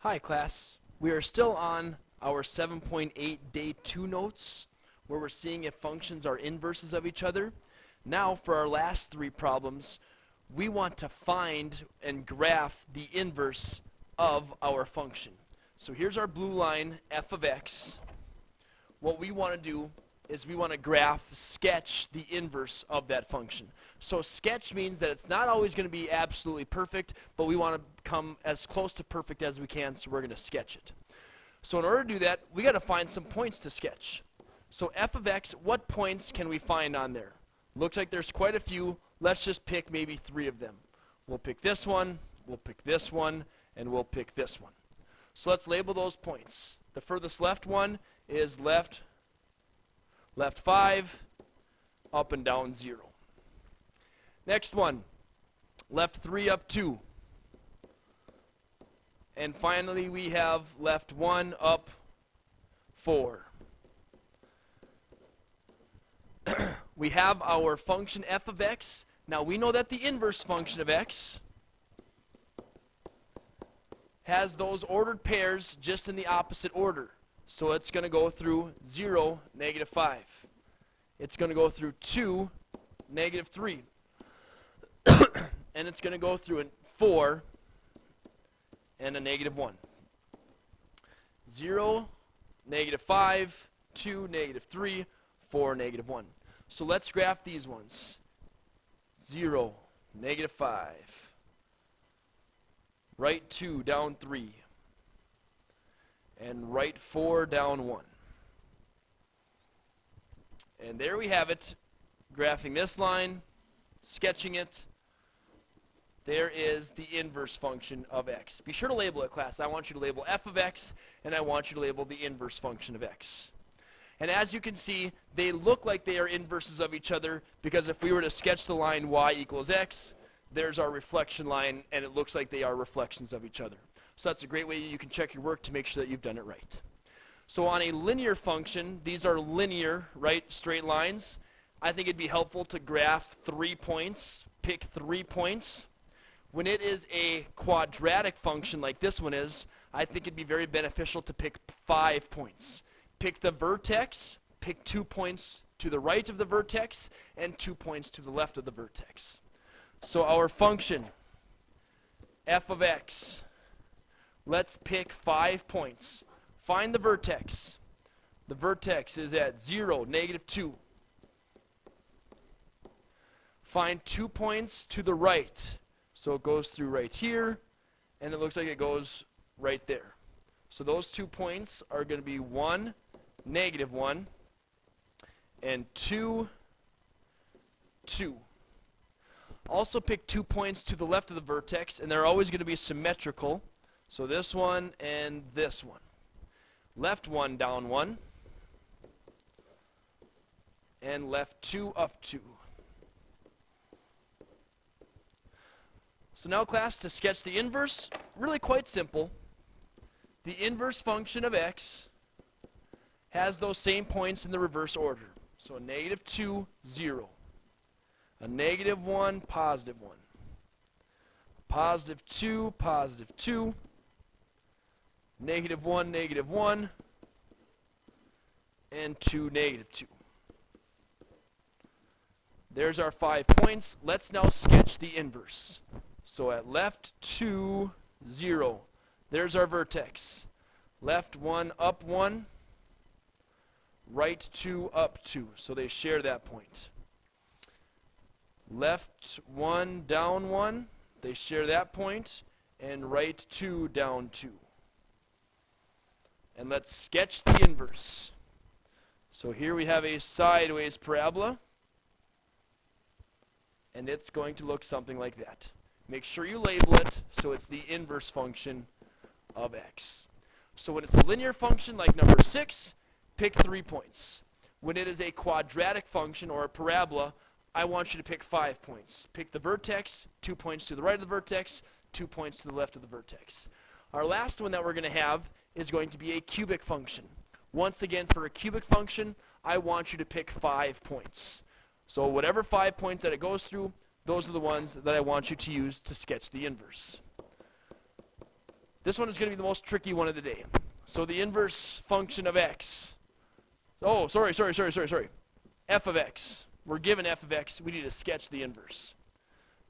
Hi class, we are still on our 7.8 day 2 notes where we're seeing if functions are inverses of each other. Now for our last 3 problems, we want to find and graph the inverse of our function. So here's our blue line, f of x. What we want to do is we want to sketch the inverse of that function. So sketch means that it's not always going to be absolutely perfect, but we want to come as close to perfect as we can, so we're going to sketch it. So in order to do that, we got to find some points to sketch. So f of x, what points can we find on there? Looks like there's quite a few. Let's just pick maybe 3 of them. We'll pick this one, we'll pick this one, and we'll pick this one. So let's label those points. The furthest left one is left 5, up and down 0. Next one, left 3, up 2. And finally we have left 1, up 4. We have our function f of x. Now we know that the inverse function of x has those ordered pairs just in the opposite order. So it's going to go through 0, negative 5. It's going to go through 2, negative 3. And it's going to go through a 4 and a negative 1. 0, negative 5, 2, negative 3, 4, negative 1. So let's graph these ones. 0, negative 5. Right 2, down 3. And right 4, down 1. And there we have it, graphing this line, sketching it. There is the inverse function of x. Be sure to label it, class. I want you to label f of x, and I want you to label the inverse function of x. And as you can see, they look like they are inverses of each other, because if we were to sketch the line y equals x, there's our reflection line, and it looks like they are reflections of each other. So that's a great way you can check your work to make sure that you've done it right. So on a linear function, these are linear, right, straight lines. I think it'd be helpful to graph 3 points, pick 3 points. When it is a quadratic function like this one is, I think it'd be very beneficial to pick 5 points. Pick the vertex, pick 2 points to the right of the vertex, and 2 points to the left of the vertex. So our function, f of x, let's pick 5 points. Find the vertex. The vertex is at 0, negative 2. Find 2 points to the right. So it goes through right here, and it looks like it goes right there. So those 2 points are going to be 1, negative 1, and 2, 2. Also pick 2 points to the left of the vertex, and they're always going to be symmetrical. So this one and this one. Left 1, down 1, and left 2, up 2. So now, class, to sketch the inverse, really quite simple. The inverse function of x has those same points in the reverse order. So a negative 2, 0. A negative 1, positive 1. Positive 2, positive 2. Negative 1, negative 1. And 2, negative 2. There's our 5 points. Let's now sketch the inverse. So at left 2, 0. There's our vertex. Left 1, up 1. Right 2, up 2. So they share that point. Left 1, down 1. They share that point. And right 2, down 2. And let's sketch the inverse. So here we have a sideways parabola. And it's going to look something like that. Make sure you label it so it's the inverse function of x. So when it's a linear function like number 6, pick 3 points. When it is a quadratic function or a parabola, I want you to pick 5 points. Pick the vertex, 2 points to the right of the vertex, 2 points to the left of the vertex. Our last one that we're going to have is going to be a cubic function. Once again, for a cubic function, I want you to pick 5 points. So whatever 5 points that it goes through, those are the ones that I want you to use to sketch the inverse. This one is going to be the most tricky one of the day. So the inverse function of x. Oh, sorry. F of x. We're given f of x. We need to sketch the inverse.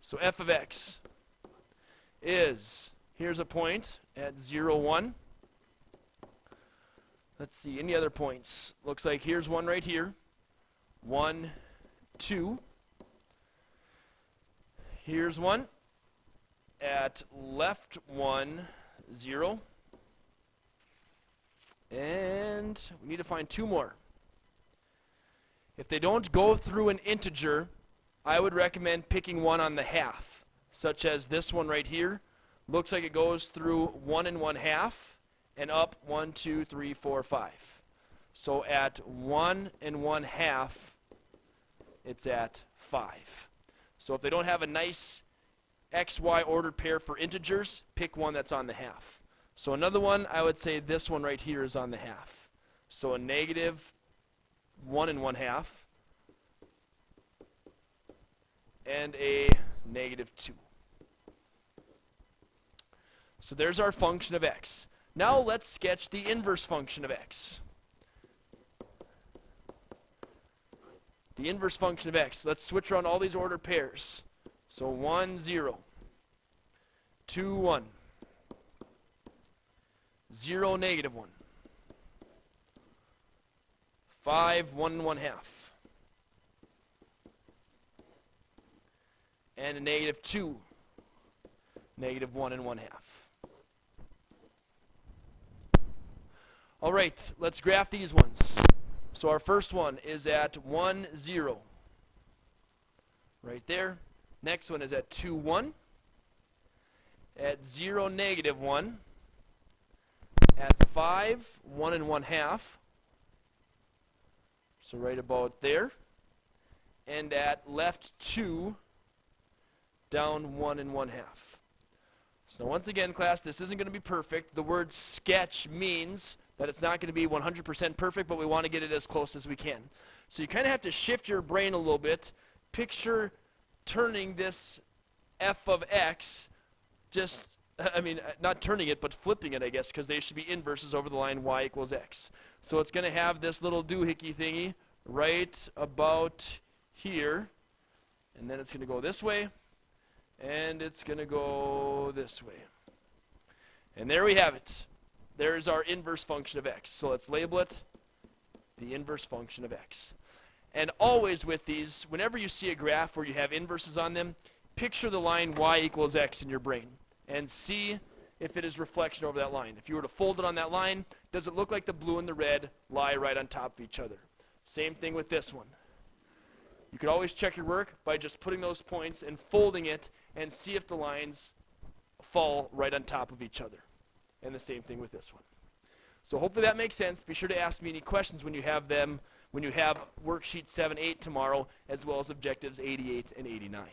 So f of x is, here's a point at 0, 1. Let's see, any other points? Looks like here's one right here. 1, 2. Here's one at left 1, 0. And we need to find 2 more. If they don't go through an integer, I would recommend picking one on the half, such as this one right here. Looks like it goes through 1 1/2 and up 1, 2, 3, 4, 5. So at 1 1/2, it's at 5. So if they don't have a nice XY ordered pair for integers, pick one that's on the half. So another one, I would say this one right here is on the half. So a negative 1 1/2 and a negative 2. So there's our function of x. Now let's sketch the inverse function of x. The inverse function of x. Let's switch around all these ordered pairs. So 1, 0. 2, 1. 0, negative 1. 5, 1 1/2. And a negative 2. Negative 1 1/2. All right, let's graph these ones. So our first one is at 1, 0. Right there. Next one is at 2, 1. At 0, negative 1. At 5, 1 1/2. So right about there. And at left 2, down 1 1/2. So once again, class, this isn't going to be perfect. The word sketch means that it's not going to be 100% perfect, but we want to get it as close as we can. So you kind of have to shift your brain a little bit. Picture turning this f of x, not turning it, but flipping it, I guess, because they should be inverses over the line y equals x. So it's going to have this little doohickey thingy right about here, and then it's going to go this way, and it's going to go this way. And there we have it. There's our inverse function of x. So let's label it the inverse function of x. And always with these, whenever you see a graph where you have inverses on them, picture the line y equals x in your brain and see if it is reflection over that line. If you were to fold it on that line, does it look like the blue and the red lie right on top of each other? Same thing with this one. You could always check your work by just putting those points and folding it and see if the lines fall right on top of each other. And the same thing with this one. So hopefully that makes sense. Be sure to ask me any questions when you have them, when you have worksheet 7, 8 tomorrow, as well as objectives 88 and 89.